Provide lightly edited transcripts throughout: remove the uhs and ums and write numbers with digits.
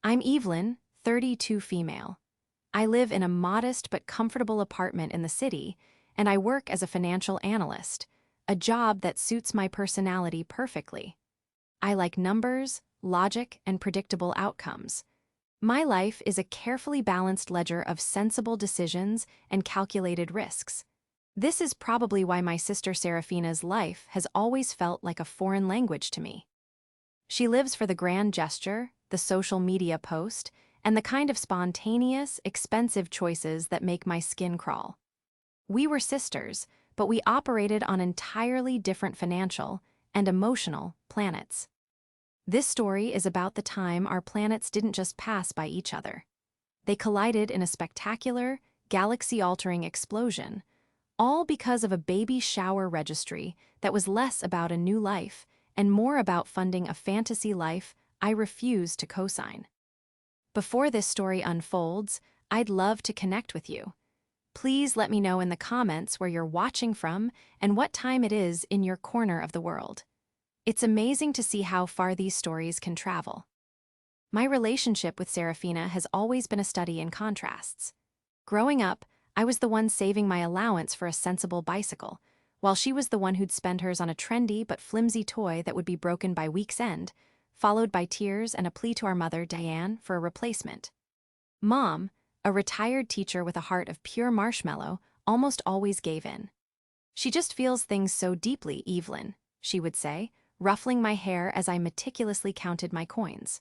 I'm Evelyn, 32 female. I live in a modest but comfortable apartment in the city, and I work as a financial analyst, a job that suits my personality perfectly. I like numbers, logic, and predictable outcomes. My life is a carefully balanced ledger of sensible decisions and calculated risks. This is probably why my sister Saraphina's life has always felt like a foreign language to me. She lives for the grand gesture, the social media post, and the kind of spontaneous, expensive choices that make my skin crawl. We were sisters, but we operated on entirely different financial and emotional planets. This story is about the time our planets didn't just pass by each other. They collided in a spectacular, galaxy-altering explosion, all because of a baby shower registry that was less about a new life and more about funding a fantasy life I refuse to co-sign. Before this story unfolds, I'd love to connect with you. Please let me know in the comments where you're watching from and what time it is in your corner of the world. It's amazing to see how far these stories can travel. My relationship with Saraphina has always been a study in contrasts. Growing up, I was the one saving my allowance for a sensible bicycle, while she was the one who'd spend hers on a trendy but flimsy toy that would be broken by week's end, followed by tears and a plea to our mother, Diane, for a replacement. Mom, a retired teacher with a heart of pure marshmallow, almost always gave in. "She just feels things so deeply, Evelyn," she would say, ruffling my hair as I meticulously counted my coins.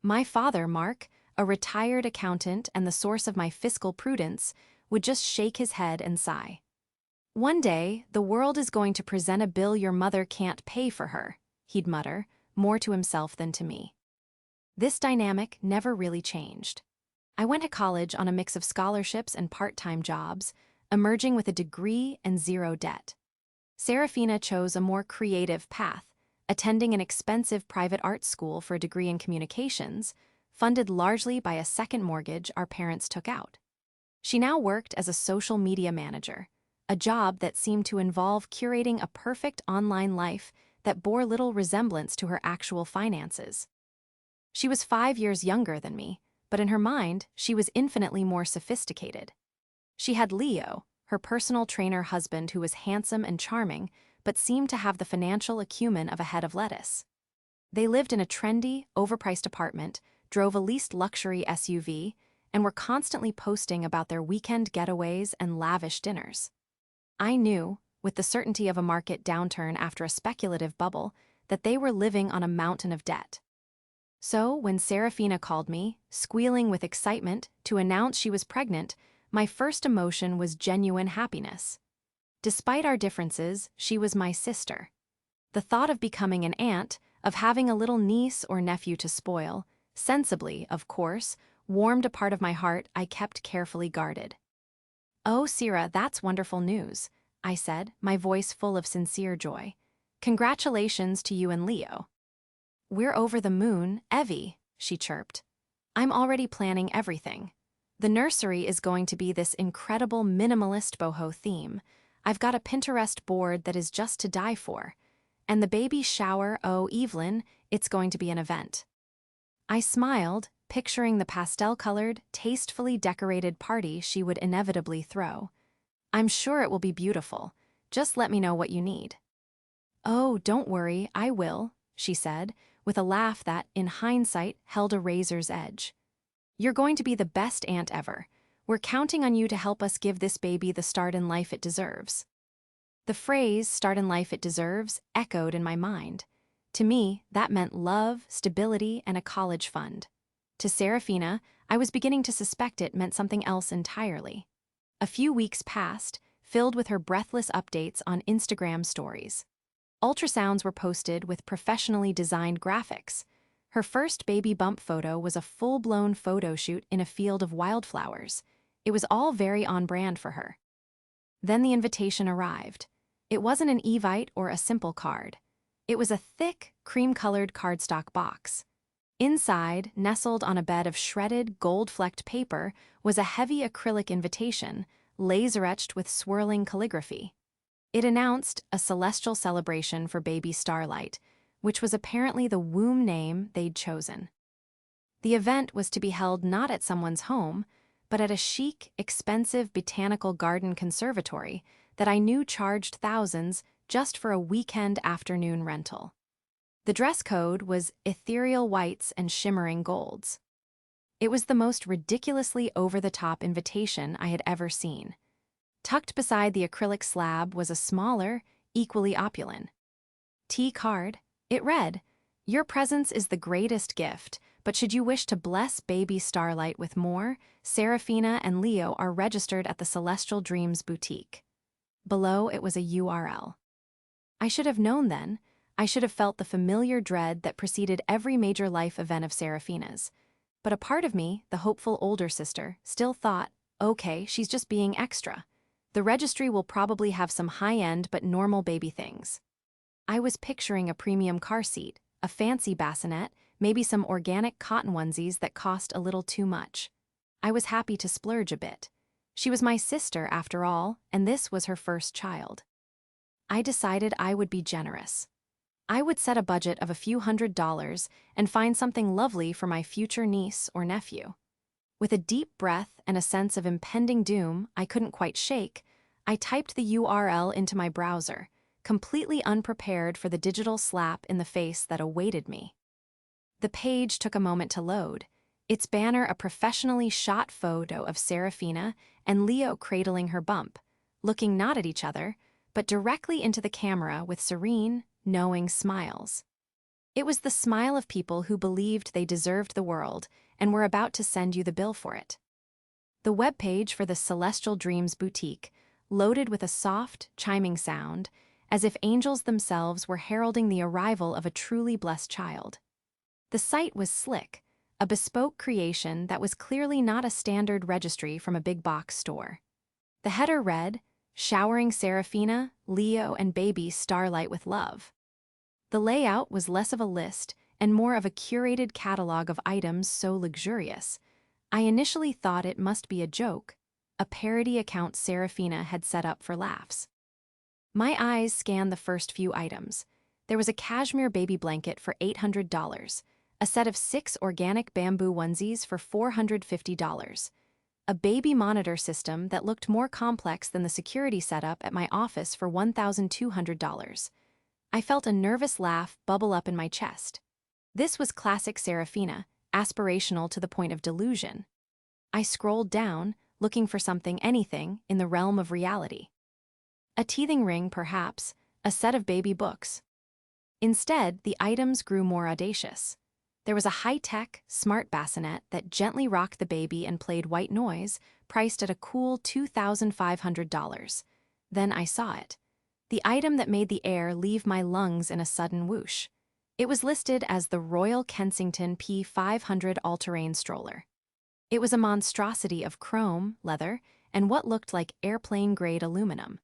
My father, Mark, a retired accountant and the source of my fiscal prudence, would just shake his head and sigh. "One day, the world is going to present a bill your mother can't pay for her," he'd mutter, more to himself than to me. This dynamic never really changed. I went to college on a mix of scholarships and part-time jobs, emerging with a degree and zero debt. Saraphina chose a more creative path, attending an expensive private art school for a degree in communications, funded largely by a second mortgage our parents took out. She now worked as a social media manager, a job that seemed to involve curating a perfect online life that bore little resemblance to her actual finances. She was 5 years younger than me, but in her mind, she was infinitely more sophisticated. She had Leo, her personal trainer husband who was handsome and charming, but seemed to have the financial acumen of a head of lettuce. They lived in a trendy, overpriced apartment, drove a leased luxury SUV, and were constantly posting about their weekend getaways and lavish dinners. I knew, with the certainty of a market downturn after a speculative bubble, that they were living on a mountain of debt. So, when Saraphina called me, squealing with excitement, to announce she was pregnant, my first emotion was genuine happiness. Despite our differences, she was my sister. The thought of becoming an aunt, of having a little niece or nephew to spoil, sensibly, of course, warmed a part of my heart I kept carefully guarded. "Oh, Sira, that's wonderful news," I said, my voice full of sincere joy. "Congratulations to you and Leo." "We're over the moon, Evie," she chirped. "I'm already planning everything. The nursery is going to be this incredible minimalist boho theme. I've got a Pinterest board that is just to die for. And the baby shower, oh, Evelyn, it's going to be an event." I smiled, picturing the pastel-colored, tastefully decorated party she would inevitably throw. "I'm sure it will be beautiful. Just let me know what you need." "Oh, don't worry, I will," she said, with a laugh that, in hindsight, held a razor's edge. "You're going to be the best aunt ever. We're counting on you to help us give this baby the start in life it deserves." The phrase, "start in life it deserves," echoed in my mind. To me, that meant love, stability, and a college fund. To Saraphina, I was beginning to suspect it meant something else entirely. A few weeks passed, filled with her breathless updates on Instagram stories. Ultrasounds were posted with professionally designed graphics. Her first baby bump photo was a full-blown photo shoot in a field of wildflowers. It was all very on brand for her. Then the invitation arrived. It wasn't an Evite or a simple card. It was a thick, cream-colored cardstock box. Inside, nestled on a bed of shredded, gold-flecked paper, was a heavy acrylic invitation, laser-etched with swirling calligraphy. It announced a celestial celebration for baby Starlight, which was apparently the womb name they'd chosen. The event was to be held not at someone's home, but at a chic, expensive botanical garden conservatory that I knew charged thousands just for a weekend afternoon rental. The dress code was ethereal whites and shimmering golds. It was the most ridiculously over-the-top invitation I had ever seen. Tucked beside the acrylic slab was a smaller, equally opulent T-card. It read, "Your presence is the greatest gift, but should you wish to bless baby Starlight with more, Saraphina and Leo are registered at the Celestial Dreams Boutique." Below it was a URL. I should have known then. I should have felt the familiar dread that preceded every major life event of Saraphina's. But a part of me, the hopeful older sister, still thought, okay, she's just being extra. The registry will probably have some high-end but normal baby things. I was picturing a premium car seat, a fancy bassinet, maybe some organic cotton onesies that cost a little too much. I was happy to splurge a bit. She was my sister, after all, and this was her first child. I decided I would be generous. I would set a budget of a few $100s and find something lovely for my future niece or nephew. With a deep breath and a sense of impending doom I couldn't quite shake, I typed the URL into my browser, completely unprepared for the digital slap in the face that awaited me. The page took a moment to load, its banner a professionally shot photo of Saraphina and Leo cradling her bump, looking not at each other, but directly into the camera with serene, knowing smiles. It was the smile of people who believed they deserved the world and were about to send you the bill for it. The webpage for the Celestial Dreams Boutique loaded with a soft, chiming sound, as if angels themselves were heralding the arrival of a truly blessed child. The site was slick, a bespoke creation that was clearly not a standard registry from a big box store. The header read, "Showering Saraphina, Leo, and baby Starlight with love." The layout was less of a list and more of a curated catalog of items so luxurious. I initially thought it must be a joke, a parody account Saraphina had set up for laughs. My eyes scanned the first few items. There was a cashmere baby blanket for $800, a set of 6 organic bamboo onesies for $450, a baby monitor system that looked more complex than the security setup at my office for $1,200. I felt a nervous laugh bubble up in my chest. This was classic Saraphina, aspirational to the point of delusion. I scrolled down, looking for something, anything, in the realm of reality. A teething ring, perhaps, a set of baby books. Instead, the items grew more audacious. There was a high-tech, smart bassinet that gently rocked the baby and played white noise, priced at a cool $2,500. Then I saw it. The item that made the air leave my lungs in a sudden whoosh. It was listed as the Royal Kensington P500 all-terrain stroller. It was a monstrosity of chrome, leather, and what looked like airplane-grade aluminum.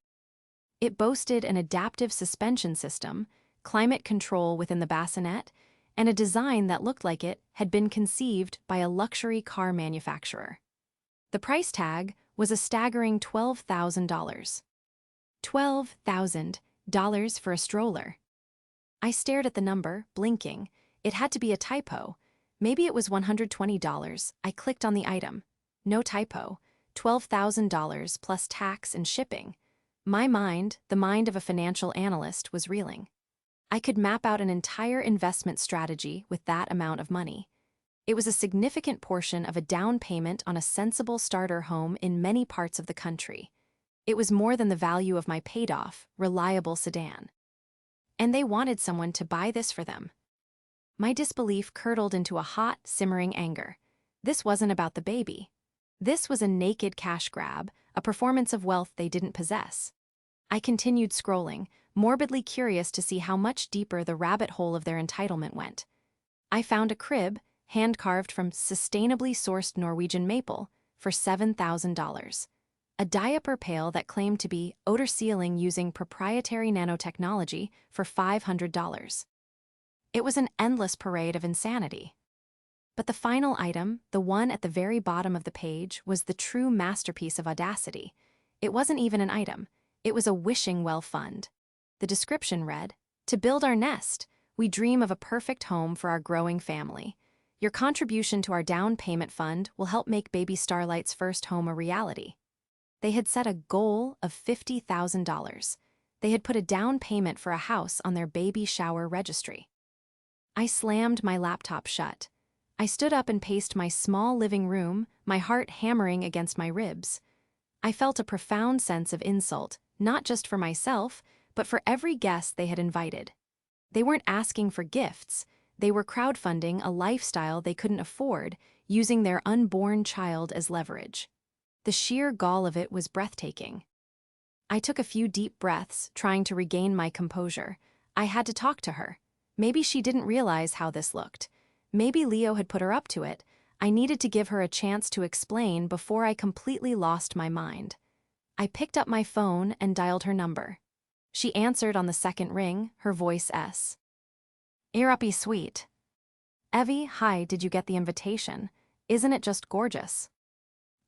It boasted an adaptive suspension system, climate control within the bassinet, and a design that looked like it had been conceived by a luxury car manufacturer. The price tag was a staggering $12,000. $12,000 for a stroller. I stared at the number, blinking. It had to be a typo. Maybe it was $120. I clicked on the item. No typo. $12,000 plus tax and shipping. My mind, the mind of a financial analyst, was reeling. I could map out an entire investment strategy with that amount of money. It was a significant portion of a down payment on a sensible starter home in many parts of the country. It was more than the value of my paid-off, reliable sedan. And they wanted someone to buy this for them. My disbelief curdled into a hot, simmering anger. This wasn't about the baby. This was a naked cash grab, a performance of wealth they didn't possess. I continued scrolling, morbidly curious to see how much deeper the rabbit hole of their entitlement went. I found a crib, hand-carved from sustainably sourced Norwegian maple, for $7,000. A diaper pail that claimed to be odor sealing using proprietary nanotechnology for $500. It was an endless parade of insanity. But the final item, the one at the very bottom of the page, was the true masterpiece of audacity. It wasn't even an item. It was a wishing well fund. The description read, "To build our nest, we dream of a perfect home for our growing family. Your contribution to our down payment fund will help make baby Starlight's first home a reality. They had set a goal of $50,000. They had put a down payment for a house on their baby shower registry. I slammed my laptop shut. I stood up and paced my small living room, my heart hammering against my ribs. I felt a profound sense of insult, not just for myself, but for every guest they had invited. They weren't asking for gifts. They were crowdfunding a lifestyle they couldn't afford, using their unborn child as leverage. The sheer gall of it was breathtaking. I took a few deep breaths, trying to regain my composure. I had to talk to her. Maybe she didn't realize how this looked. Maybe Leo had put her up to it. I needed to give her a chance to explain before I completely lost my mind. I picked up my phone and dialed her number. She answered on the second ring, her voice S. "Irapi sweet. Evie, hi, did you get the invitation? Isn't it just gorgeous?"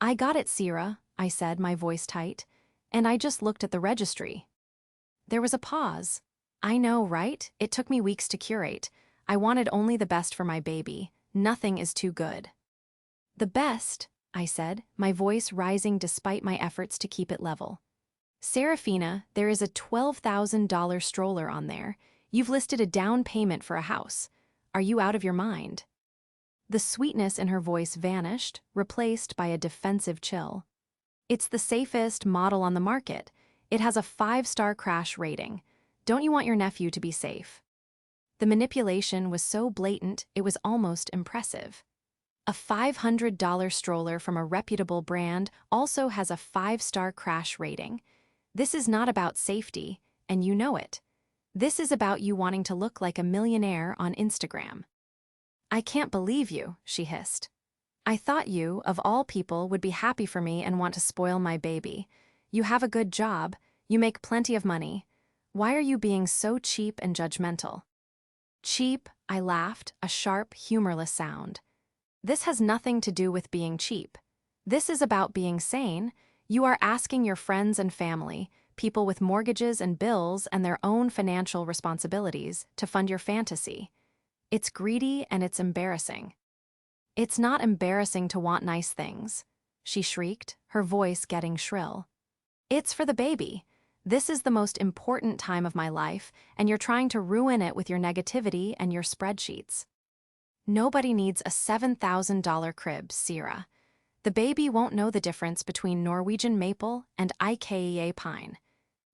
"I got it, Sierra," I said, my voice tight, "and I just looked at the registry." There was a pause. I know, right? It took me weeks to curate. I wanted only the best for my baby. Nothing is too good. "The best," I said, my voice rising despite my efforts to keep it level. "Saraphina, there is a $12,000 stroller on there. You've listed a down payment for a house. Are you out of your mind?" The sweetness in her voice vanished, replaced by a defensive chill. "It's the safest model on the market. It has a 5-star crash rating. Don't you want your nephew to be safe?" The manipulation was so blatant, it was almost impressive. A $500 stroller from a reputable brand also has a 5-star crash rating. This is not about safety, and you know it. This is about you wanting to look like a millionaire on Instagram. "I can't believe you," she hissed. "I thought you, of all people, would be happy for me and want to spoil my baby. You have a good job. You make plenty of money. Why are you being so cheap and judgmental?" "Cheap," I laughed, a sharp, humorless sound. "This has nothing to do with being cheap. This is about being sane. You are asking your friends and family, people with mortgages and bills and their own financial responsibilities, to fund your fantasy. It's greedy and it's embarrassing." "It's not embarrassing to want nice things," she shrieked, her voice getting shrill. "It's for the baby. This is the most important time of my life, and you're trying to ruin it with your negativity and your spreadsheets. Nobody needs a $7,000 crib, Sierra. The baby won't know the difference between Norwegian maple and IKEA pine.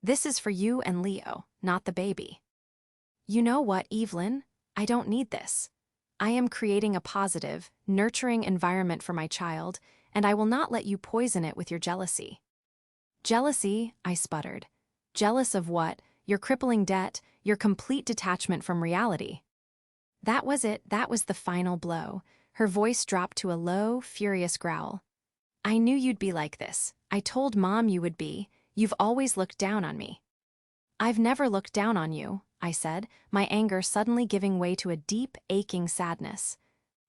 This is for you and Leo, not the baby." "You know what, Evelyn? I don't need this. I am creating a positive, nurturing environment for my child, and I will not let you poison it with your jealousy." "Jealousy?" I sputtered. "Jealous of what? Your crippling debt, your complete detachment from reality." That was it. That was the final blow. Her voice dropped to a low, furious growl. "I knew you'd be like this. I told Mom you would be. You've always looked down on me." "I've never looked down on you," I said, my anger suddenly giving way to a deep, aching sadness.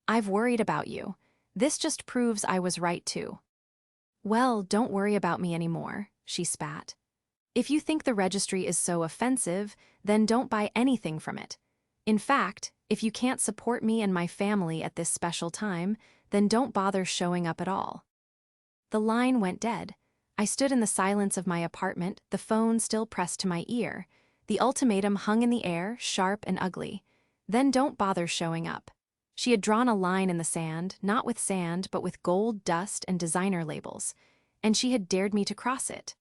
"I've worried about you. This just proves I was right too." "Well, don't worry about me anymore," she spat. "If you think the registry is so offensive, then don't buy anything from it. In fact, if you can't support me and my family at this special time, then don't bother showing up at all." The line went dead. I stood in the silence of my apartment, the phone still pressed to my ear. The ultimatum hung in the air, sharp and ugly. Then don't bother showing up. She had drawn a line in the sand, not with sand, but with gold dust and designer labels, and she had dared me to cross it.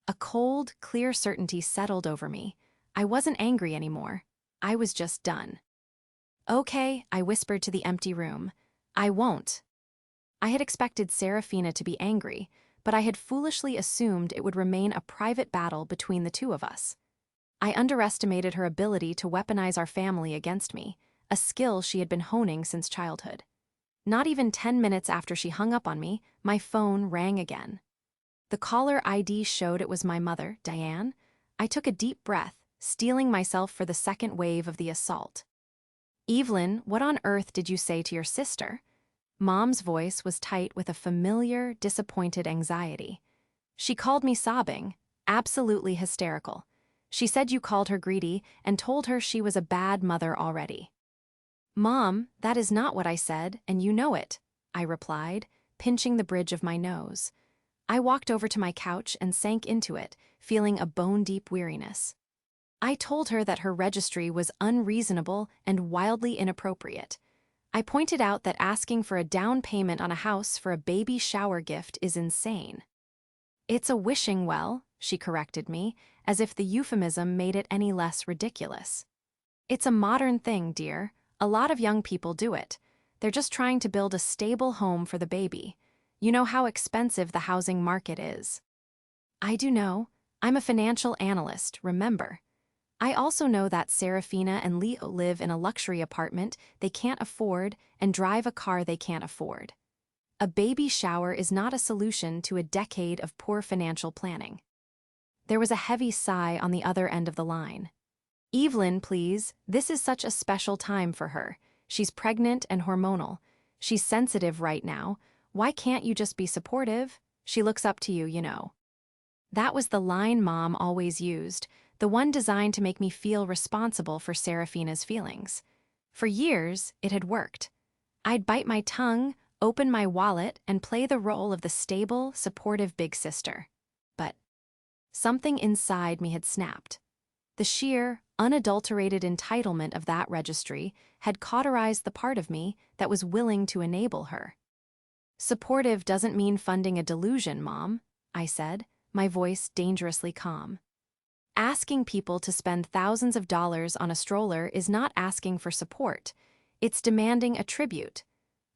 A cold, clear certainty settled over me. I wasn't angry anymore. I was just done. "Okay," I whispered to the empty room. "I won't." I had expected Saraphina to be angry, but I had foolishly assumed it would remain a private battle between the two of us. I underestimated her ability to weaponize our family against me, a skill she had been honing since childhood. Not even 10 minutes after she hung up on me, my phone rang again. The caller ID showed it was my mother, Diane. I took a deep breath, steeling myself for the second wave of the assault. "Evelyn, what on earth did you say to your sister?" Mom's voice was tight with a familiar, disappointed anxiety. "She called me sobbing, absolutely hysterical. She said you called her greedy and told her she was a bad mother already." Mom, that is not what I said, and you know it, I replied, pinching the bridge of my nose. I walked over to my couch and sank into it, feeling a bone-deep weariness. I told her that her registry was unreasonable and wildly inappropriate. I pointed out that asking for a down payment on a house for a baby shower gift is insane. It's a wishing well, she corrected me, as if the euphemism made it any less ridiculous. It's a modern thing, dear. A lot of young people do it. They're just trying to build a stable home for the baby. You know how expensive the housing market is. I do know. I'm a financial analyst, remember. I also know that Saraphina and Leo live in a luxury apartment they can't afford and drive a car they can't afford. A baby shower is not a solution to a decade of poor financial planning. There was a heavy sigh on the other end of the line. Evelyn, please, this is such a special time for her. She's pregnant and hormonal. She's sensitive right now. Why can't you just be supportive? She looks up to you, you know. That was the line Mom always used, the one designed to make me feel responsible for Seraphina's feelings. For years, it had worked. I'd bite my tongue, open my wallet, and play the role of the stable, supportive big sister. But something inside me had snapped. The sheer, unadulterated entitlement of that registry had cauterized the part of me that was willing to enable her. Supportive doesn't mean funding a delusion, Mom, I said, my voice dangerously calm. Asking people to spend thousands of dollars on a stroller is not asking for support. It's demanding a tribute.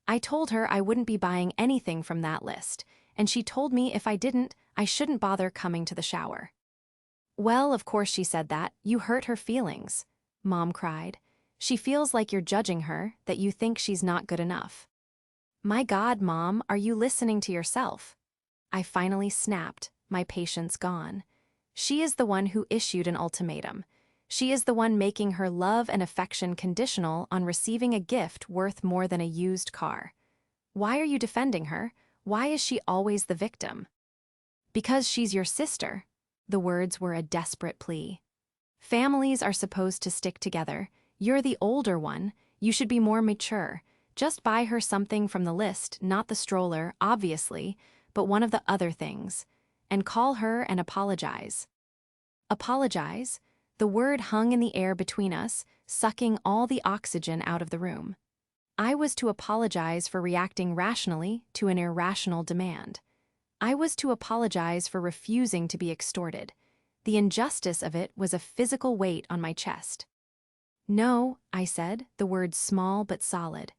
I told her I wouldn't be buying anything from that list, and she told me if I didn't, I shouldn't bother coming to the shower. Well, of course she said that. You hurt her feelings, Mom cried. She feels like you're judging her, that you think she's not good enough. My God, Mom, are you listening to yourself? I finally snapped, my patience gone. She is the one who issued an ultimatum. She is the one making her love and affection conditional on receiving a gift worth more than a used car. Why are you defending her? Why is she always the victim? Because she's your sister. The words were a desperate plea. Families are supposed to stick together. You're the older one. You should be more mature. Just buy her something from the list, not the stroller, obviously, but one of the other things. And call her and apologize. Apologize? The word hung in the air between us, sucking all the oxygen out of the room. I was to apologize for reacting rationally to an irrational demand. I was to apologize for refusing to be extorted. The injustice of it was a physical weight on my chest. No, I said, the words small but solid.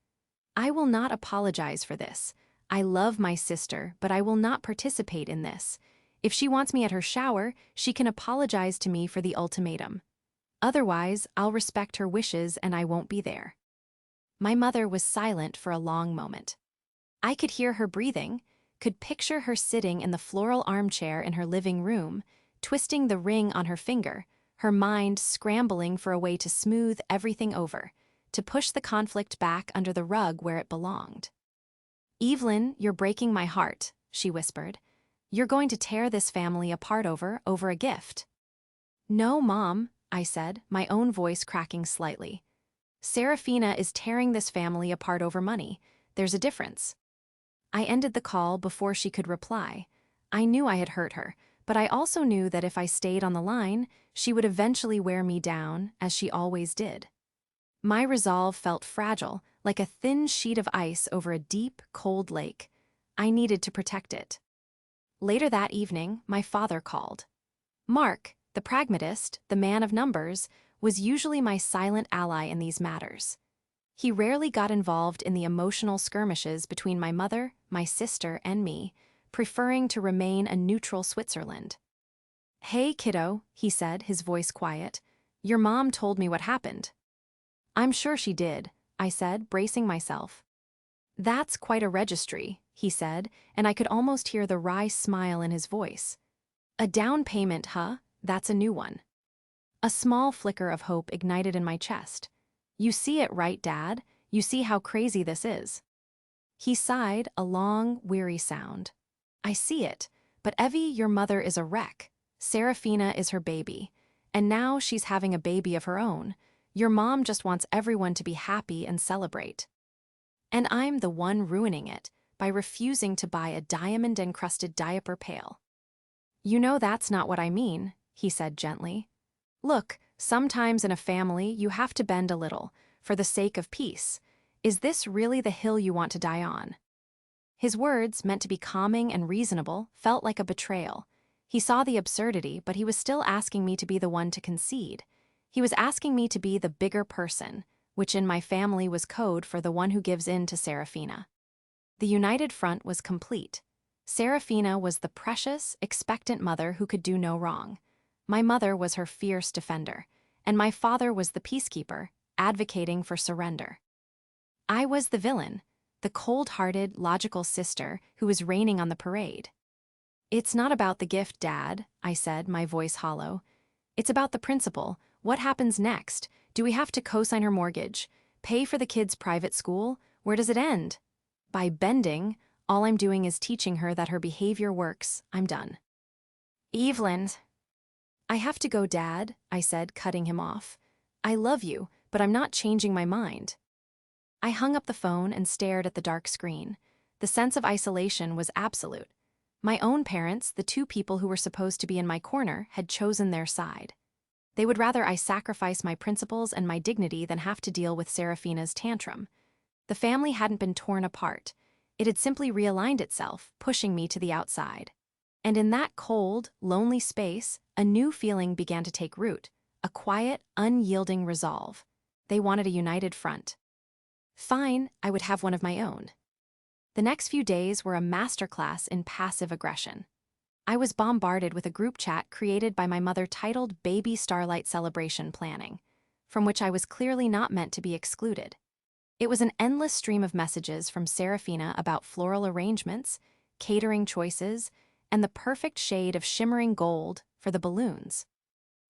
I will not apologize for this. I love my sister, but I will not participate in this. If she wants me at her shower, she can apologize to me for the ultimatum. Otherwise, I'll respect her wishes and I won't be there. My mother was silent for a long moment. I could hear her breathing, could picture her sitting in the floral armchair in her living room, twisting the ring on her finger, her mind scrambling for a way to smooth everything over, to push the conflict back under the rug where it belonged. Evelyn, you're breaking my heart, she whispered. You're going to tear this family apart over a gift. No, Mom, I said, my own voice cracking slightly. Saraphina is tearing this family apart over money. There's a difference. I ended the call before she could reply. I knew I had hurt her, but I also knew that if I stayed on the line, she would eventually wear me down, as she always did. My resolve felt fragile, like a thin sheet of ice over a deep, cold lake. I needed to protect it. Later that evening, my father called. Mark, the pragmatist, the man of numbers, was usually my silent ally in these matters. He rarely got involved in the emotional skirmishes between my mother, my sister, and me, preferring to remain a neutral Switzerland. Hey, kiddo, he said, his voice quiet. Your mom told me what happened. I'm sure she did, I said, bracing myself. That's quite a registry, he said, and I could almost hear the wry smile in his voice. A down payment, huh? That's a new one. A small flicker of hope ignited in my chest. You see it, right, Dad? You see how crazy this is. He sighed, a long, weary sound. I see it, but Evie, your mother is a wreck. Saraphina is her baby, and now she's having a baby of her own. Your mom just wants everyone to be happy and celebrate. And I'm the one ruining it by refusing to buy a diamond-encrusted diaper pail. You know that's not what I mean, he said gently. Look, sometimes in a family you have to bend a little, for the sake of peace. Is this really the hill you want to die on? His words, meant to be calming and reasonable, felt like a betrayal. He saw the absurdity, but he was still asking me to be the one to concede. He was asking me to be the bigger person, which in my family was code for the one who gives in to Saraphina. The united front was complete. Saraphina was the precious, expectant mother who could do no wrong. My mother was her fierce defender, and my father was the peacekeeper, advocating for surrender. I was the villain, the cold-hearted, logical sister who was raining on the parade. It's not about the gift, Dad, I said, my voice hollow. It's about the principle. What happens next? Do we have to co-sign her mortgage? Pay for the kids' private school? Where does it end? By bending, all I'm doing is teaching her that her behavior works. I'm done. Evelyn. I have to go, Dad, I said, cutting him off. I love you, but I'm not changing my mind. I hung up the phone and stared at the dark screen. The sense of isolation was absolute. My own parents, the two people who were supposed to be in my corner, had chosen their side. They would rather I sacrifice my principles and my dignity than have to deal with Saraphina's tantrum. The family hadn't been torn apart. It had simply realigned itself, pushing me to the outside. And in that cold, lonely space, a new feeling began to take root, a quiet, unyielding resolve. They wanted a united front. Fine, I would have one of my own. The next few days were a masterclass in passive aggression. I was bombarded with a group chat created by my mother titled Baby Starlight Celebration Planning, from which I was clearly not meant to be excluded. It was an endless stream of messages from Saraphina about floral arrangements, catering choices, and the perfect shade of shimmering gold for the balloons.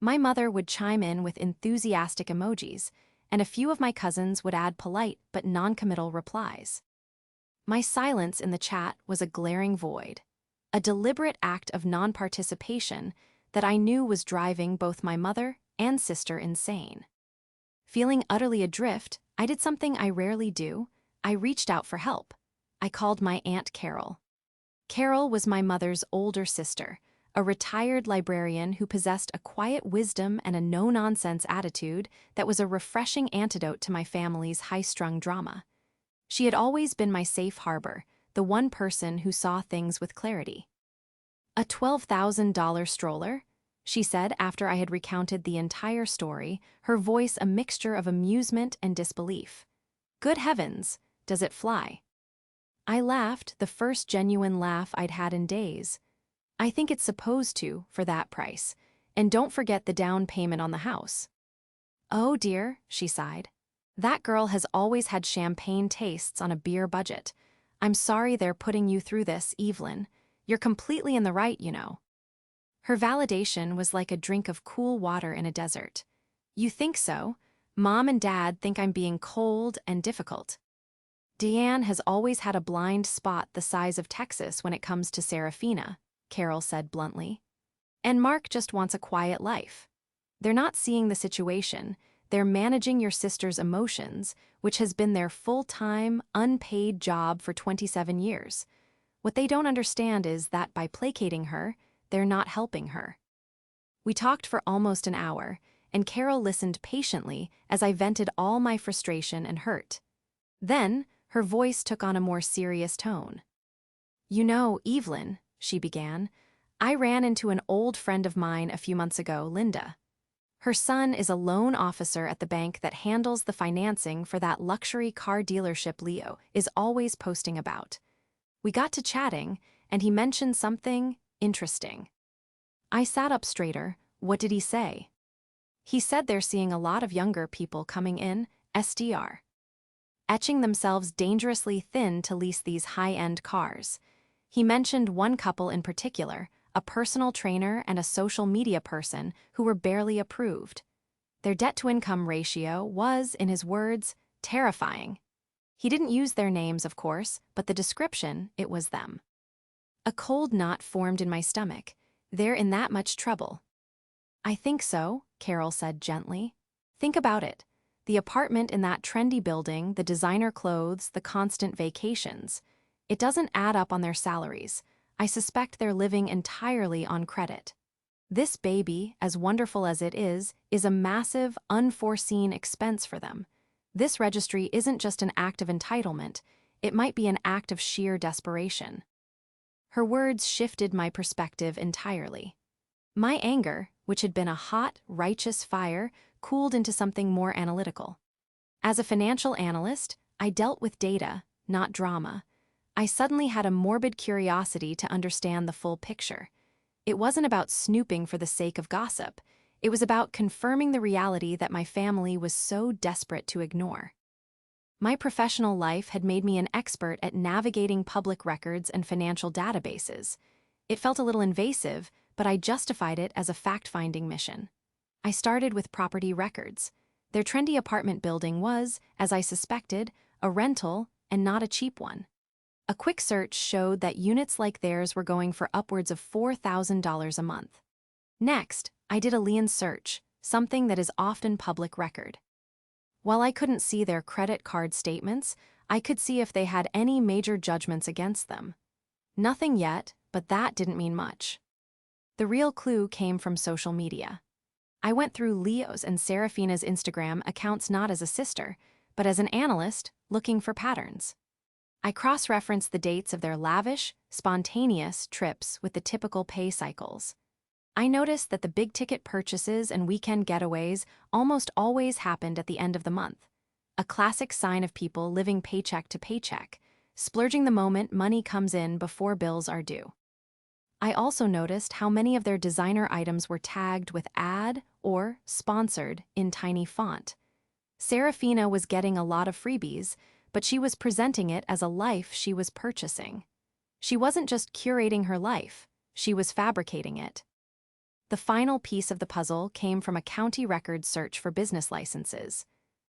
My mother would chime in with enthusiastic emojis, and a few of my cousins would add polite but non-committal replies. My silence in the chat was a glaring void, a deliberate act of non-participation that I knew was driving both my mother and sister insane. Feeling utterly adrift, I did something I rarely do. I reached out for help. I called my Aunt Carol. Carol was my mother's older sister, a retired librarian who possessed a quiet wisdom and a no-nonsense attitude that was a refreshing antidote to my family's high-strung drama. She had always been my safe harbor, the one person who saw things with clarity. "A $12,000 stroller?" she said after I had recounted the entire story, her voice a mixture of amusement and disbelief. "Good heavens, does it fly?" I laughed, the first genuine laugh I'd had in days. "I think it's supposed to, for that price. And don't forget the down payment on the house." "Oh dear," she sighed. "That girl has always had champagne tastes on a beer budget. I'm sorry they're putting you through this, Evelyn. You're completely in the right, you know." Her validation was like a drink of cool water in a desert. "You think so? Mom and Dad think I'm being cold and difficult." "Deanne has always had a blind spot the size of Texas when it comes to Saraphina," Carol said bluntly. "And Mark just wants a quiet life. They're not seeing the situation. They're managing your sister's emotions, which has been their full-time, unpaid job for 27 years. What they don't understand is that by placating her, they're not helping her." We talked for almost an hour, and Carol listened patiently as I vented all my frustration and hurt. Then, her voice took on a more serious tone. "You know, Evelyn," she began, "I ran into an old friend of mine a few months ago, Linda. Her son is a loan officer at the bank that handles the financing for that luxury car dealership Leo is always posting about. We got to chatting, and he mentioned something interesting." I sat up straighter. "What did he say?" "He said they're seeing a lot of younger people coming in, SDR. Etching themselves dangerously thin to lease these high-end cars. He mentioned one couple in particular, a personal trainer and a social media person who were barely approved. Their debt-to-income ratio was, in his words, terrifying. He didn't use their names, of course, but the description, it was them. A cold knot formed in my stomach. They're in that much trouble. "I think so," Carol said gently. "Think about it. The apartment in that trendy building, the designer clothes, the constant vacations. It doesn't add up on their salaries. I suspect they're living entirely on credit. This baby, as wonderful as it is a massive, unforeseen expense for them. This registry isn't just an act of entitlement, it might be an act of sheer desperation. Her words shifted my perspective entirely. My anger, which had been a hot, righteous fire, cooled into something more analytical. As a financial analyst, I dealt with data, not drama. I suddenly had a morbid curiosity to understand the full picture. It wasn't about snooping for the sake of gossip. It was about confirming the reality that my family was so desperate to ignore. My professional life had made me an expert at navigating public records and financial databases. It felt a little invasive, but I justified it as a fact-finding mission. I started with property records. Their trendy apartment building was, as I suspected, a rental and not a cheap one. A quick search showed that units like theirs were going for upwards of $4,000 a month. Next, I did a lien search, something that is often public record. While I couldn't see their credit card statements, I could see if they had any major judgments against them. Nothing yet, but that didn't mean much. The real clue came from social media. I went through Leo's and Saraphina's Instagram accounts not as a sister, but as an analyst looking for patterns. I cross-referenced the dates of their lavish, spontaneous trips with the typical pay cycles. I noticed that the big-ticket purchases and weekend getaways almost always happened at the end of the month, a classic sign of people living paycheck to paycheck, splurging the moment money comes in before bills are due. I also noticed how many of their designer items were tagged with ad or sponsored in tiny font. Saraphina was getting a lot of freebies, but she was presenting it as a life she was purchasing. She wasn't just curating her life, she was fabricating it. The final piece of the puzzle came from a county record search for business licenses.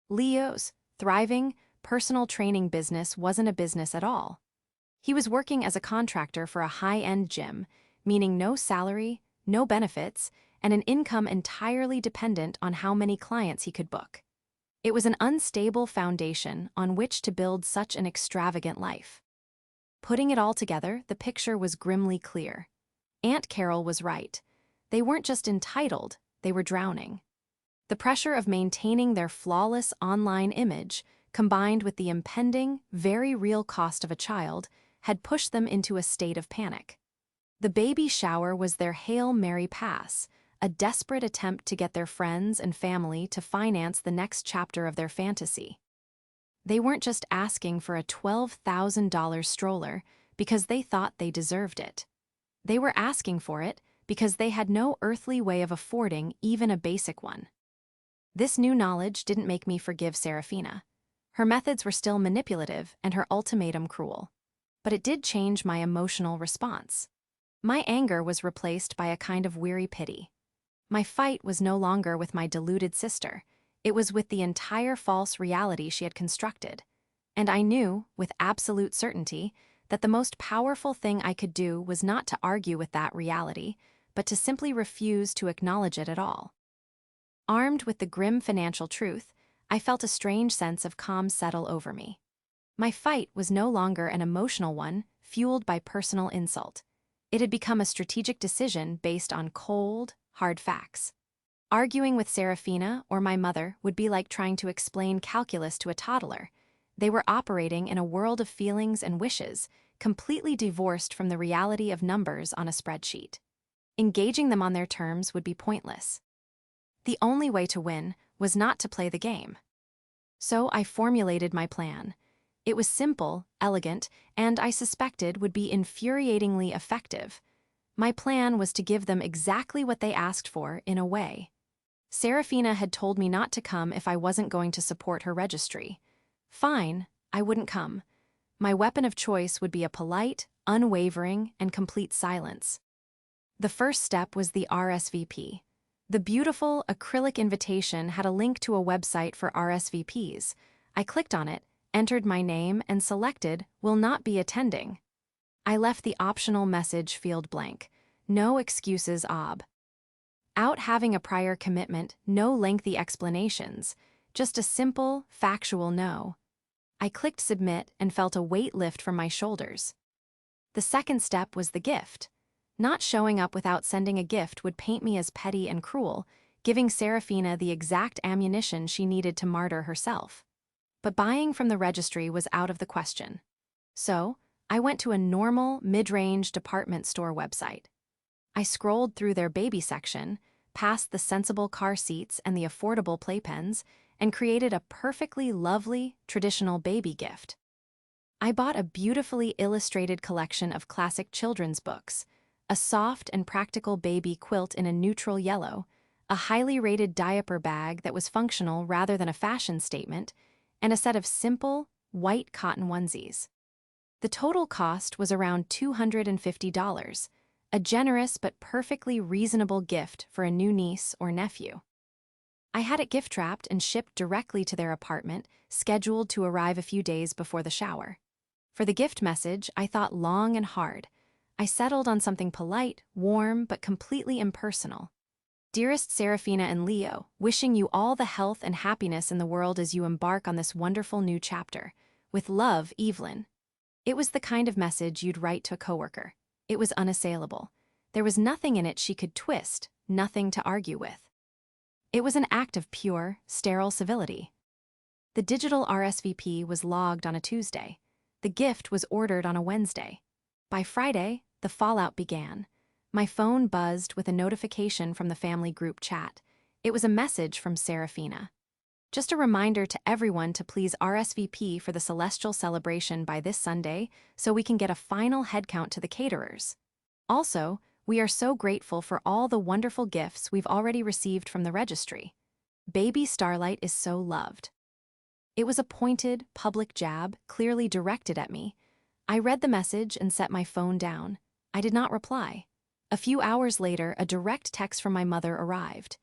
Leo's thriving, personal training business wasn't a business at all. He was working as a contractor for a high-end gym, meaning no salary, no benefits, and an income entirely dependent on how many clients he could book. It was an unstable foundation on which to build such an extravagant life. Putting it all together, the picture was grimly clear. Aunt Carol was right. They weren't just entitled, they were drowning. The pressure of maintaining their flawless online image, combined with the impending, very real cost of a child, had pushed them into a state of panic. The baby shower was their Hail Mary pass, a desperate attempt to get their friends and family to finance the next chapter of their fantasy. They weren't just asking for a $12,000 stroller because they thought they deserved it. They were asking for it because they had no earthly way of affording even a basic one. This new knowledge didn't make me forgive Saraphina. Her methods were still manipulative and her ultimatum cruel. But it did change my emotional response. My anger was replaced by a kind of weary pity. My fight was no longer with my deluded sister. It was with the entire false reality she had constructed. And I knew, with absolute certainty, that the most powerful thing I could do was not to argue with that reality, but to simply refuse to acknowledge it at all. Armed with the grim financial truth, I felt a strange sense of calm settle over me. My fight was no longer an emotional one, fueled by personal insult. It had become a strategic decision based on cold, hard facts. Arguing with Saraphina or my mother would be like trying to explain calculus to a toddler. They were operating in a world of feelings and wishes, completely divorced from the reality of numbers on a spreadsheet. Engaging them on their terms would be pointless. The only way to win was not to play the game. So I formulated my plan. It was simple, elegant, and I suspected would be infuriatingly effective. My plan was to give them exactly what they asked for in a way. Saraphina had told me not to come if I wasn't going to support her registry. Fine, I wouldn't come. My weapon of choice would be a polite, unwavering, and complete silence. The first step was the RSVP. The beautiful, acrylic invitation had a link to a website for RSVPs. I clicked on it, entered my name, and selected "Will not be attending." I left the optional message field blank. No excuses, Out having a prior commitment, no lengthy explanations. Just a simple, factual no. I clicked submit and felt a weight lift from my shoulders. The second step was the gift. Not showing up without sending a gift would paint me as petty and cruel, giving Saraphina the exact ammunition she needed to martyr herself. But buying from the registry was out of the question. So, I went to a normal, mid-range department store website. I scrolled through their baby section, past the sensible car seats and the affordable playpens, and created a perfectly lovely, traditional baby gift. I bought a beautifully illustrated collection of classic children's books, a soft and practical baby quilt in a neutral yellow, a highly rated diaper bag that was functional rather than a fashion statement, and a set of simple, white cotton onesies. The total cost was around $250, a generous but perfectly reasonable gift for a new niece or nephew. I had it gift-wrapped and shipped directly to their apartment, scheduled to arrive a few days before the shower. For the gift message, I thought long and hard. I settled on something polite, warm, but completely impersonal. Dearest Saraphina and Leo, wishing you all the health and happiness in the world as you embark on this wonderful new chapter. With love, Evelyn. It was the kind of message you'd write to a coworker. It was unassailable. There was nothing in it she could twist, nothing to argue with. It was an act of pure, sterile civility. The digital RSVP was logged on a Tuesday. The gift was ordered on a Wednesday. By Friday, the fallout began. My phone buzzed with a notification from the family group chat. It was a message from Saraphina. Just a reminder to everyone to please RSVP for the celestial celebration by this Sunday so we can get a final headcount to the caterers. Also, we are so grateful for all the wonderful gifts we've already received from the registry. Baby Starlight is so loved. It was a pointed, public jab, clearly directed at me. I read the message and set my phone down. I did not reply. A few hours later, a direct text from my mother arrived.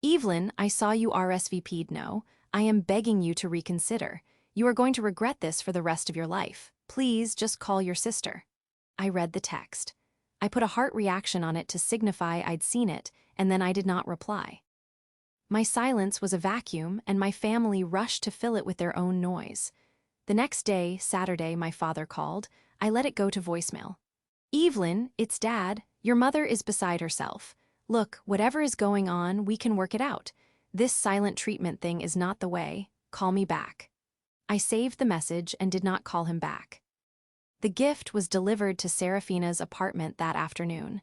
Evelyn, I saw you RSVP'd no. I am begging you to reconsider. You are going to regret this for the rest of your life. Please just call your sister. I read the text. I put a heart reaction on it to signify I'd seen it, and then I did not reply. My silence was a vacuum, and my family rushed to fill it with their own noise. The next day, Saturday, my father called. I let it go to voicemail. Evelyn, it's Dad. Your mother is beside herself. Look, whatever is going on, we can work it out. This silent treatment thing is not the way. Call me back. I saved the message and did not call him back. The gift was delivered to Saraphina's apartment that afternoon.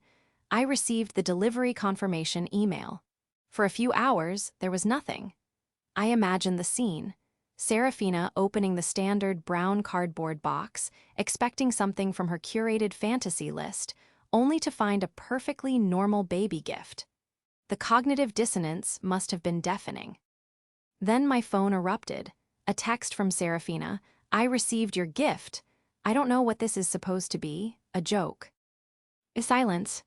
I received the delivery confirmation email. For a few hours, there was nothing. I imagined the scene. Saraphina opening the standard brown cardboard box, expecting something from her curated fantasy list, only to find a perfectly normal baby gift. The cognitive dissonance must have been deafening. Then my phone erupted. A text from Saraphina. I received your gift. I don't know what this is supposed to be. A joke. A silence.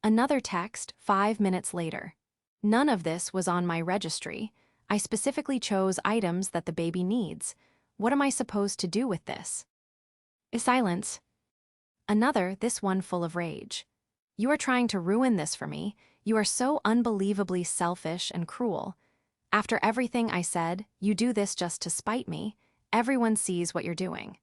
Another text 5 minutes later. None of this was on my registry. I specifically chose items that the baby needs. What am I supposed to do with this? A silence. Another, this one full of rage. You are trying to ruin this for me. You are so unbelievably selfish and cruel. After everything I said, you do this just to spite me. Everyone sees what you're doing.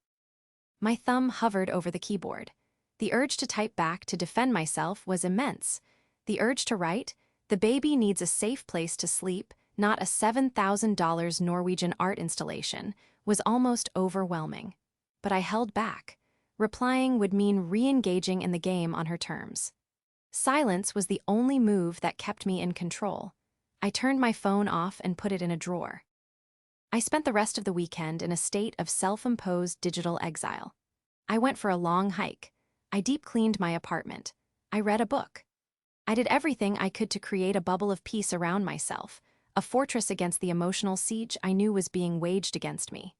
My thumb hovered over the keyboard. The urge to type back to defend myself was immense. The urge to write, the baby needs a safe place to sleep, not a $7,000 Norwegian art installation, was almost overwhelming. But I held back. Replying would mean re-engaging in the game on her terms. Silence was the only move that kept me in control. I turned my phone off and put it in a drawer. I spent the rest of the weekend in a state of self-imposed digital exile. I went for a long hike. I deep-cleaned my apartment. I read a book. I did everything I could to create a bubble of peace around myself, a fortress against the emotional siege I knew was being waged against me.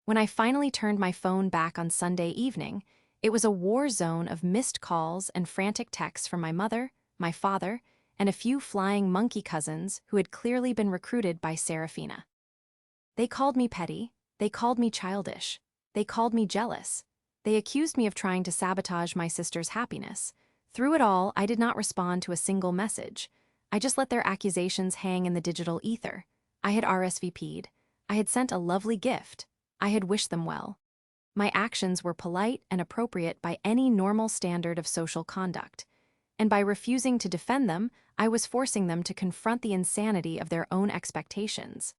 When I finally turned my phone back on Sunday evening, it was a war zone of missed calls and frantic texts from my mother, my father, and a few flying monkey cousins who had clearly been recruited by Saraphina. They called me petty, they called me childish, they called me jealous. They accused me of trying to sabotage my sister's happiness. Through it all, I did not respond to a single message. I just let their accusations hang in the digital ether. I had RSVP'd. I had sent a lovely gift. I had wished them well. My actions were polite and appropriate by any normal standard of social conduct, and by refusing to defend them, I was forcing them to confront the insanity of their own expectations.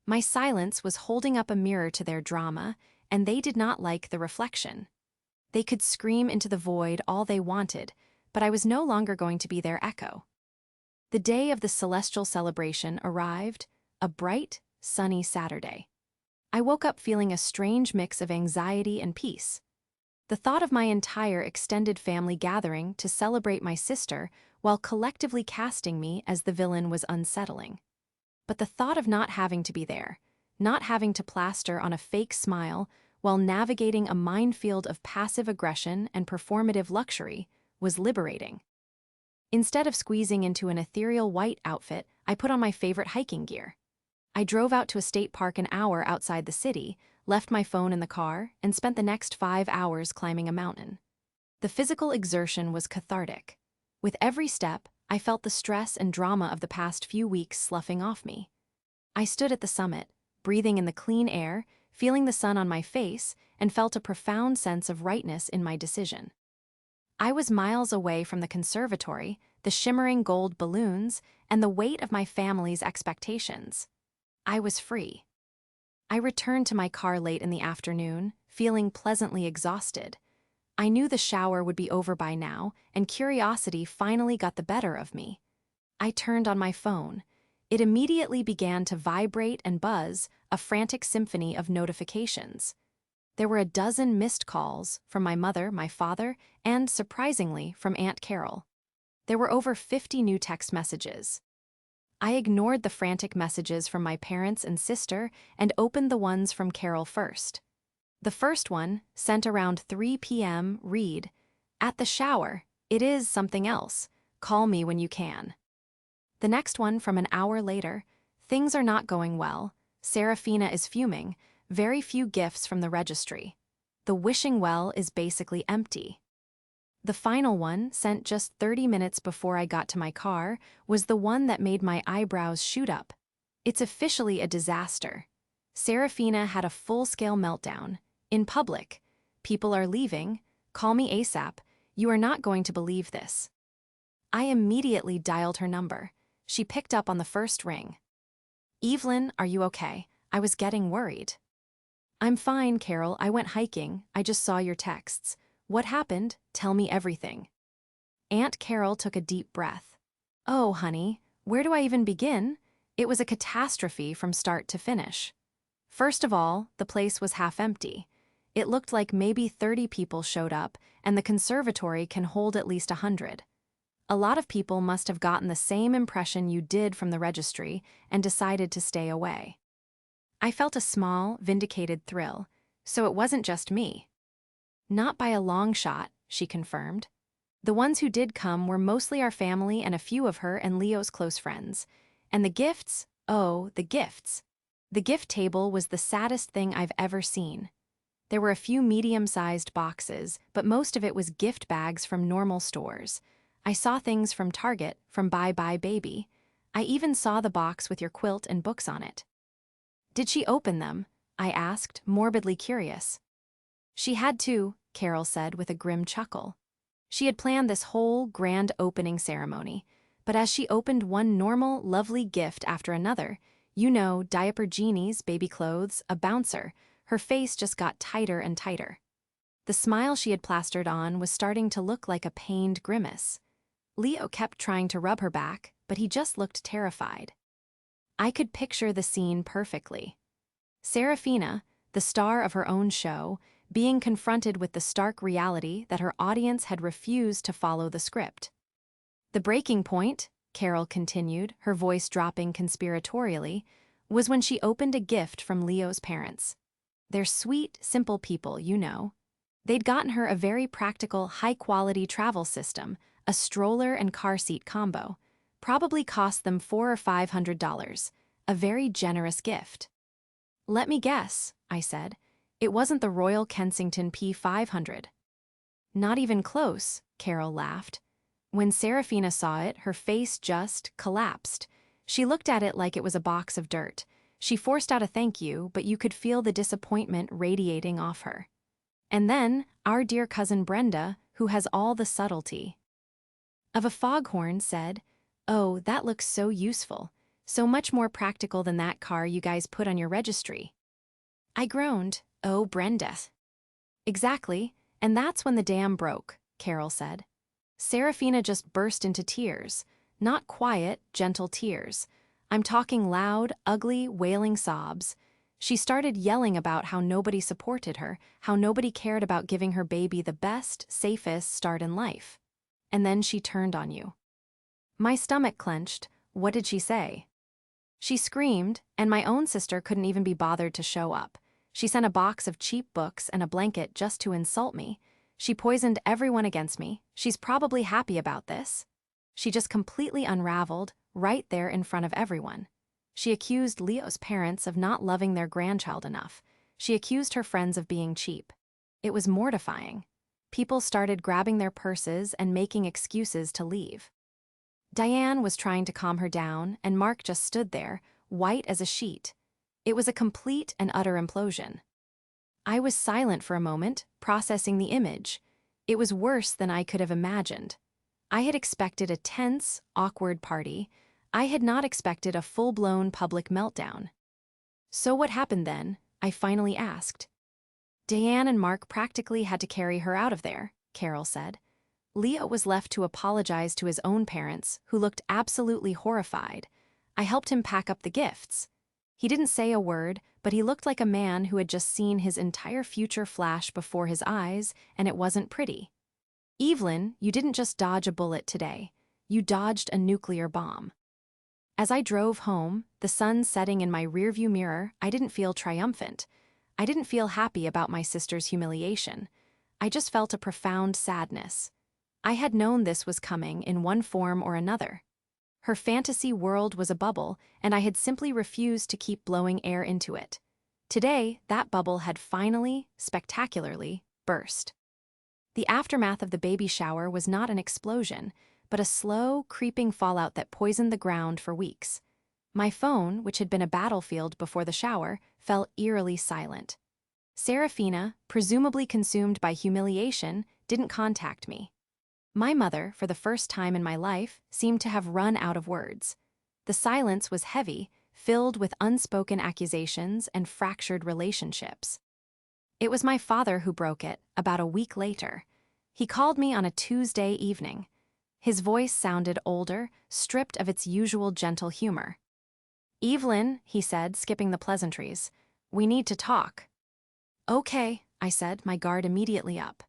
My silence was holding up a mirror to their drama, and they did not like the reflection. They could scream into the void all they wanted, but I was no longer going to be their echo. The day of the celestial celebration arrived, a bright, sunny Saturday. I woke up feeling a strange mix of anxiety and peace. The thought of my entire extended family gathering to celebrate my sister while collectively casting me as the villain was unsettling. But the thought of not having to be there, not having to plaster on a fake smile while navigating a minefield of passive aggression and performative luxury, was liberating. Instead of squeezing into an ethereal white outfit, I put on my favorite hiking gear. I drove out to a state park an hour outside the city, left my phone in the car, and spent the next 5 hours climbing a mountain. The physical exertion was cathartic. With every step, I felt the stress and drama of the past few weeks sloughing off me. I stood at the summit, breathing in the clean air, feeling the sun on my face, and felt a profound sense of rightness in my decision. I was miles away from the conservatory, the shimmering gold balloons, and the weight of my family's expectations. I was free. I returned to my car late in the afternoon, feeling pleasantly exhausted. I knew the shower would be over by now, and curiosity finally got the better of me. I turned on my phone. It immediately began to vibrate and buzz, a frantic symphony of notifications. There were a dozen missed calls from my mother, my father, and, surprisingly, from Aunt Carol. There were over 50 new text messages. I ignored the frantic messages from my parents and sister and opened the ones from Carol first. The first one, sent around 3 p.m., read, "At the shower, it is something else. Call me when you can." The next one from an hour later, "Things are not going well. Saraphina is fuming. Very few gifts from the registry. The wishing well is basically empty." The final one, sent just 30 minutes before I got to my car, was the one that made my eyebrows shoot up. "It's officially a disaster. Saraphina had a full-scale meltdown. In public. People are leaving. Call me ASAP. You are not going to believe this." I immediately dialed her number. She picked up on the first ring. "Evelyn, are you okay? I was getting worried." "I'm fine, Carol. I went hiking. I just saw your texts. What happened? Tell me everything." Aunt Carol took a deep breath. "Oh, honey, where do I even begin? It was a catastrophe from start to finish. First of all, the place was half empty. It looked like maybe 30 people showed up, and the conservatory can hold at least 100. A lot of people must have gotten the same impression you did from the registry and decided to stay away." I felt a small, vindicated thrill. So it wasn't just me. "Not by a long shot," she confirmed. "The ones who did come were mostly our family and a few of her and Leo's close friends. And the gifts? Oh, the gifts. The gift table was the saddest thing I've ever seen. There were a few medium-sized boxes, but most of it was gift bags from normal stores. I saw things from Target, from Bye Bye Baby. I even saw the box with your quilt and books on it." "Did she open them?" I asked, morbidly curious. "She had to," Carol said with a grim chuckle. She had planned this whole grand opening ceremony, but as she opened one normal, lovely gift after another, diaper genies, baby clothes, a bouncer, her face just got tighter and tighter. The smile she had plastered on was starting to look like a pained grimace. Leo kept trying to rub her back, but he just looked terrified. I could picture the scene perfectly. Saraphina, the star of her own show, being confronted with the stark reality that her audience had refused to follow the script. "The breaking point," Carol continued, her voice dropping conspiratorially, "was when she opened a gift from Leo's parents. They're sweet, simple people, They'd gotten her a very practical, high-quality travel system, a stroller and car seat combo. Probably cost them $400 or $500. A very generous gift." "Let me guess," I said. "It wasn't the Royal Kensington P500. "Not even close," Carol laughed. When Seraphina saw it, her face just collapsed. She looked at it like it was a box of dirt. She forced out a thank you, but you could feel the disappointment radiating off her. And then, our dear cousin Brenda, who has all the subtlety of a foghorn, said, "Oh, that looks so useful, so much more practical than that car you guys put on your registry." I groaned, "Oh, Brenda." "Exactly, and that's when the dam broke," Carol said. Seraphina just burst into tears. Not quiet, gentle tears. I'm talking loud, ugly, wailing sobs. She started yelling about how nobody supported her, how nobody cared about giving her baby the best, safest start in life. And then she turned on you. My stomach clenched. What did she say? She screamed, and my own sister couldn't even be bothered to show up. She sent a box of cheap books and a blanket just to insult me. She poisoned everyone against me. She's probably happy about this. She just completely unraveled, right there in front of everyone. She accused Leo's parents of not loving their grandchild enough. She accused her friends of being cheap. It was mortifying. People started grabbing their purses and making excuses to leave. Diane was trying to calm her down, and Mark just stood there, white as a sheet. It was a complete and utter implosion. I was silent for a moment, processing the image. It was worse than I could have imagined. I had expected a tense, awkward party. I had not expected a full-blown public meltdown. "So what happened then?" I finally asked. "Diane and Mark practically had to carry her out of there," Carol said. "Leo was left to apologize to his own parents, who looked absolutely horrified. I helped him pack up the gifts. He didn't say a word, but he looked like a man who had just seen his entire future flash before his eyes, and it wasn't pretty. Evelyn, you didn't just dodge a bullet today. You dodged a nuclear bomb." As I drove home, the sun setting in my rearview mirror, I didn't feel triumphant. I didn't feel happy about my sister's humiliation. I just felt a profound sadness. I had known this was coming in one form or another. Her fantasy world was a bubble, and I had simply refused to keep blowing air into it. Today, that bubble had finally, spectacularly, burst. The aftermath of the baby shower was not an explosion, but a slow, creeping fallout that poisoned the ground for weeks. My phone, which had been a battlefield before the shower, fell eerily silent. Saraphina, presumably consumed by humiliation, didn't contact me. My mother, for the first time in my life, seemed to have run out of words. The silence was heavy, filled with unspoken accusations and fractured relationships. It was my father who broke it, about a week later. He called me on a Tuesday evening. His voice sounded older, stripped of its usual gentle humor. "Evelyn," he said, skipping the pleasantries, "we need to talk." "Okay," I said, my guard immediately up.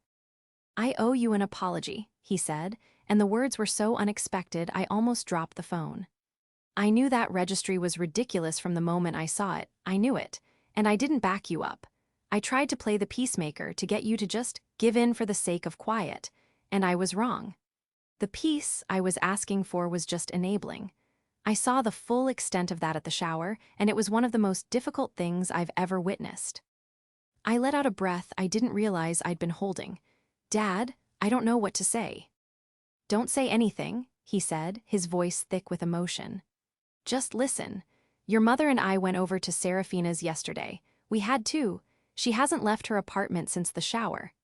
"I owe you an apology," he said, and the words were so unexpected I almost dropped the phone. "I knew that registry was ridiculous from the moment I saw it, I knew it, and I didn't back you up. I tried to play the peacemaker to get you to just give in for the sake of quiet, and I was wrong. The peace I was asking for was just enabling. I saw the full extent of that at the shower, and it was one of the most difficult things I've ever witnessed." I let out a breath I didn't realize I'd been holding. "Dad, I don't know what to say." "Don't say anything," he said, his voice thick with emotion. "Just listen. Your mother and I went over to Seraphina's yesterday. We had to. She hasn't left her apartment since the shower.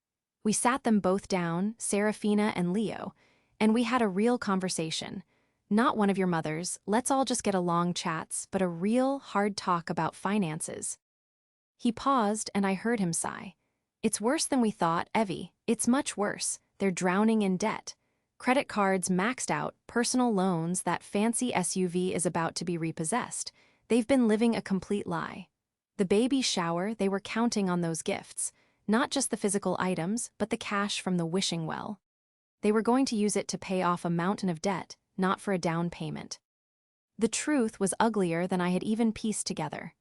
We sat them both down, Seraphina and Leo, and we had a real conversation. Not one of your mother's, let's all just get along chats, but a real, hard talk about finances." He paused, and I heard him sigh. "It's worse than we thought, Evie. It's much worse. They're drowning in debt. Credit cards maxed out, personal loans, that fancy SUV is about to be repossessed. They've been living a complete lie. The baby shower, they were counting on those gifts. Not just the physical items, but the cash from the wishing well. They were going to use it to pay off a mountain of debt, not for a down payment." The truth was uglier than I had even pieced together.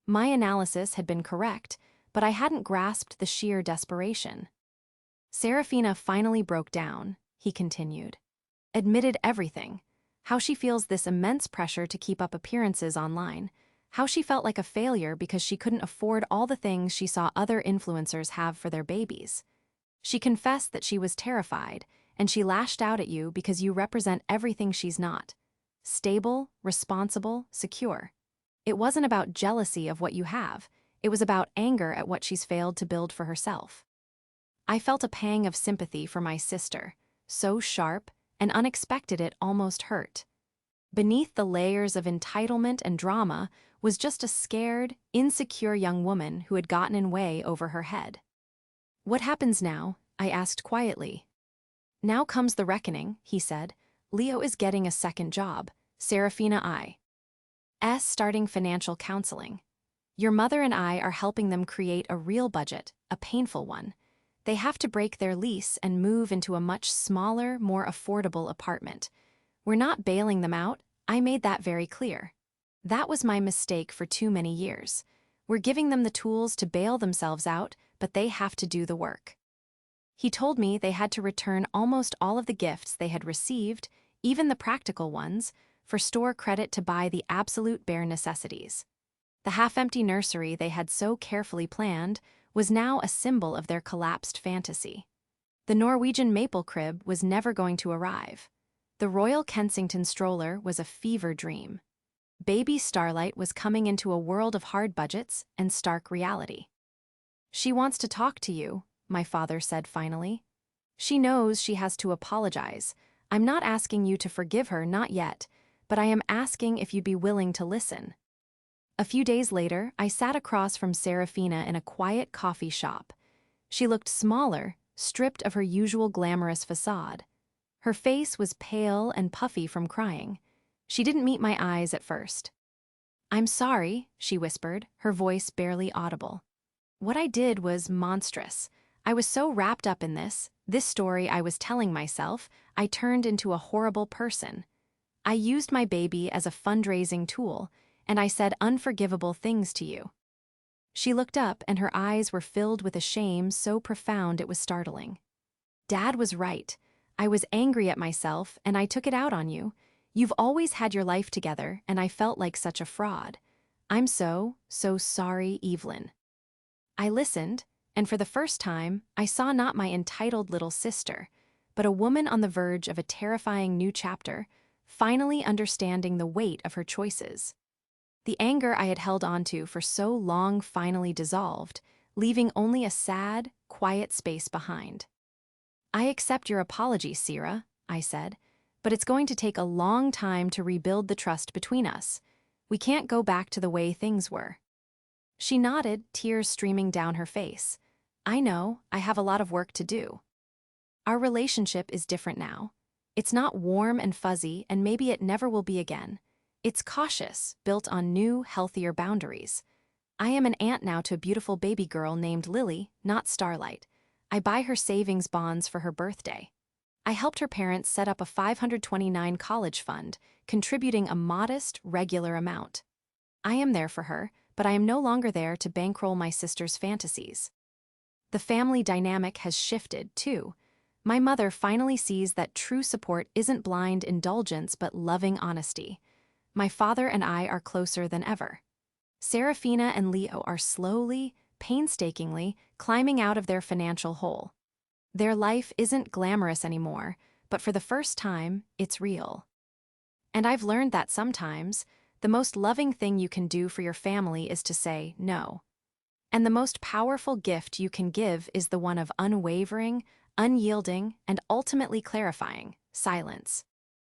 My analysis had been correct, but I hadn't grasped the sheer desperation. "Seraphina finally broke down," he continued. "Admitted everything. How she feels this immense pressure to keep up appearances online. How she felt like a failure because she couldn't afford all the things she saw other influencers have for their babies. She confessed that she was terrified, and she lashed out at you because you represent everything she's not. stable, responsible, secure. It wasn't about jealousy of what you have, it was about anger at what she's failed to build for herself. I felt a pang of sympathy for my sister, so sharp and unexpected it almost hurt. Beneath the layers of entitlement and drama was just a scared, insecure young woman who had gotten in way over her head. "What happens now?" I asked quietly. "Now comes the reckoning," he said. "Leo is getting a second job. Saraphina I.'s starting financial counseling. Your mother and I are helping them create a real budget, a painful one. They have to break their lease and move into a much smaller, more affordable apartment. We're not bailing them out, I made that very clear. That was my mistake for too many years. We're giving them the tools to bail themselves out, but they have to do the work." He told me they had to return almost all of the gifts they had received, even the practical ones, for store credit to buy the absolute bare necessities. The half-empty nursery they had so carefully planned was now a symbol of their collapsed fantasy. The Norwegian maple crib was never going to arrive. The Royal Kensington stroller was a fever dream. Baby Starlight was coming into a world of hard budgets and stark reality. "She wants to talk to you," my father said finally. "She knows she has to apologize. I'm not asking you to forgive her, not yet, but I am asking if you'd be willing to listen." A few days later, I sat across from Saraphina in a quiet coffee shop. She looked smaller, stripped of her usual glamorous facade. Her face was pale and puffy from crying. She didn't meet my eyes at first. "I'm sorry," she whispered, her voice barely audible. "What I did was monstrous. I was so wrapped up in this story I was telling myself, I turned into a horrible person. I used my baby as a fundraising tool, and I said unforgivable things to you." She looked up and her eyes were filled with a shame so profound it was startling. "Dad was right. I was angry at myself and I took it out on you. You've always had your life together and I felt like such a fraud. I'm so sorry, Evelyn." I listened, and for the first time, I saw not my entitled little sister, but a woman on the verge of a terrifying new chapter, finally understanding the weight of her choices. The anger I had held onto for so long finally dissolved, leaving only a sad, quiet space behind. "I accept your apology, Sira," I said, "but it's going to take a long time to rebuild the trust between us. We can't go back to the way things were." She nodded, tears streaming down her face. "I know, I have a lot of work to do. Our relationship is different now. It's not warm and fuzzy, and maybe it never will be again. It's cautious, built on new, healthier boundaries. I am an aunt now to a beautiful baby girl named Lily, not Starlight. I buy her savings bonds for her birthday. I helped her parents set up a 529 college fund, contributing a modest, regular amount. I am there for her, but I am no longer there to bankroll my sister's fantasies." The family dynamic has shifted, too. My mother finally sees that true support isn't blind indulgence but loving honesty. My father and I are closer than ever. Saraphina and Leo are slowly, painstakingly climbing out of their financial hole. Their life isn't glamorous anymore, but for the first time, it's real. And I've learned that sometimes, the most loving thing you can do for your family is to say no. And the most powerful gift you can give is the one of unwavering, unyielding, and ultimately clarifying silence.